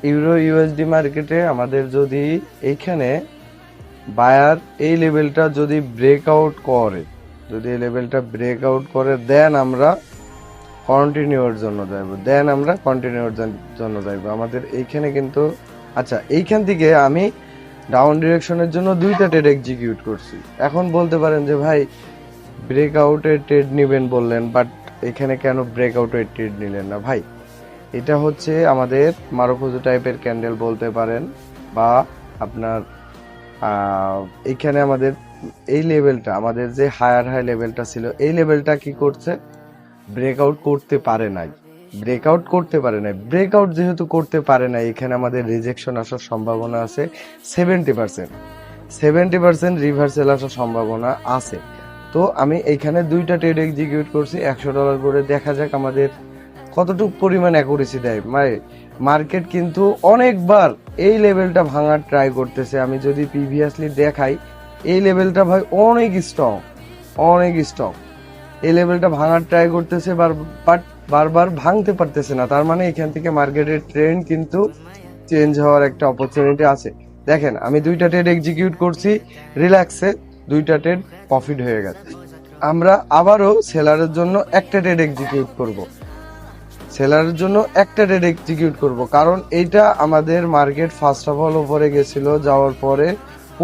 Euro USD মার্কেটে আমাদের যদি এইখানে বায়ার এই লেভেলটা যদি ব্রেকআউট করে, যদি এই লেভেলটা ব্রেকআউট করে দেন আমরা কন্টিনিউর জন্য যাইব। আমাদের এইখানে কিন্তু আচ্ছা, এইখান থেকে আমি ডাউন ডিরেকশনের জন্য দুইটা ট্রেড এক্সিকিউট করছি। এখন বলতে পারেন যে ভাই ব্রেকআউটের ট্রেড নেবেন বললেন, বাট এখানে কেন ব্রেকআউটের ট্রেড নিলেন না? ভাই এটা হচ্ছে আমাদের মারুফুজু টাইপের ক্যান্ডেল বলতে পারেন, বা আপনার এইখানে আমাদের এই লেভেলটা, আমাদের যে হায়ার হাই লেভেলটা ছিল, এই লেভেলটা কি করছে? ব্রেকআউট করতে পারে নাই। ব্রেকআউট যেহেতু করতে পারে নাই, এখানে আমাদের রিজেকশন আসার সম্ভাবনা আছে 70%। রিভার্সাল আসার সম্ভাবনা আছে। তো আমি এইখানে দুইটা ট্রেড এক্সিকিউট করছি $100 করে। দেখা যাক আমাদের কতটুকু পরিমাণ অ্যাকুরেসি দেয়। মার্কেট কিন্তু অনেকবার এই লেভেলটা ভাঙার ট্রাই করতেছে। আমি যদি প্রিভিয়াসলি দেখাই, এই লেভেলটা ভাই অনেক স্ট্রং। এই লেভেলটা ভাঙার ট্রাই করতেছে, বাট বারবার ভাঙতে পারতেছে না। তার মানে এখান থেকে মার্কেটের ট্রেন্ড কিন্তু চেঞ্জ হওয়ার একটা অপরচুনিটি আছে। দেখেন, আমি দুইটা ট্রেড এক্সিকিউট করছি রিল্যাক্সে, দুইটা ট্রেড প্রফিট হয়ে গেছে। আমরা আবারও সেলারের জন্য একটা ট্রেড এক্সিকিউট করব, কারণ এইটা আমাদের মার্কেট ফার্স্ট অফ অল উপরে গেছিল, যাওয়ার পরে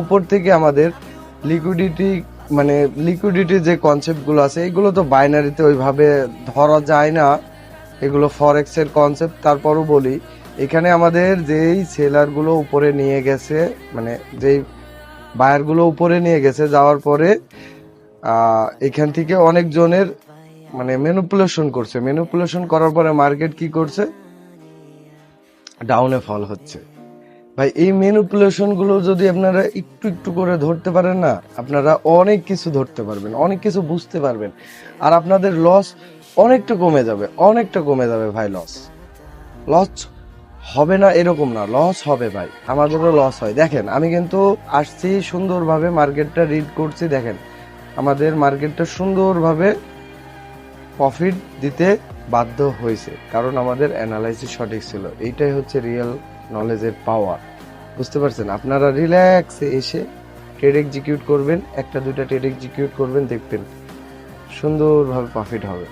উপর থেকে আমাদের লিকুইডিটি যে কনসেপ্টগুলো আছে, এগুলো তো বাইনারিতে ওইভাবে ধরা যায় না, এগুলো ফরেক্স এর কনসেপ্ট। তারপরও বলি, এখানে আমাদের যেই সেলারগুলো উপরে নিয়ে গেছে, যেই বায়ারগুলো উপরে নিয়ে গেছে, যাওয়ার পরে এখান থেকে অনেকজনের ম্যানিপুলেশন করার পরে মার্কেট কি করছে? ডাউনে ফল হচ্ছে। ভাই এই ম্যানিপুলেশন গুলো যদি আপনারা একটু একটু করে ধরতে পারেন না, আপনারা অনেক কিছু ধরতে পারবেন, অনেক কিছু বুঝতে পারবেন, আর আপনাদের লস অনেকটা কমে যাবে ভাই। লস হবে না এরকম না, লস হবে ভাই, আমাদেরও লস হয়। দেখেন, আমি কিন্তু আসছি সুন্দরভাবে, মার্কেটটা রিড করছি। দেখেন, আমাদের মার্কেটটা সুন্দরভাবে প্রফিট দিতে বাধ্য হয়েছে, কারণ আমাদের অ্যানালাইসিস সঠিক ছিল। এইটাই হচ্ছে রিয়েল নলেজের পাওয়ার। বুঝতে পারছেন? আপনারা রিল্যাক্সে এসে ট্রেড এক্সিকিউট করবেন, একটা দুইটা ট্রেড এক্সিকিউট করবেন, দেখবেন সুন্দরভাবে প্রফিট হবে।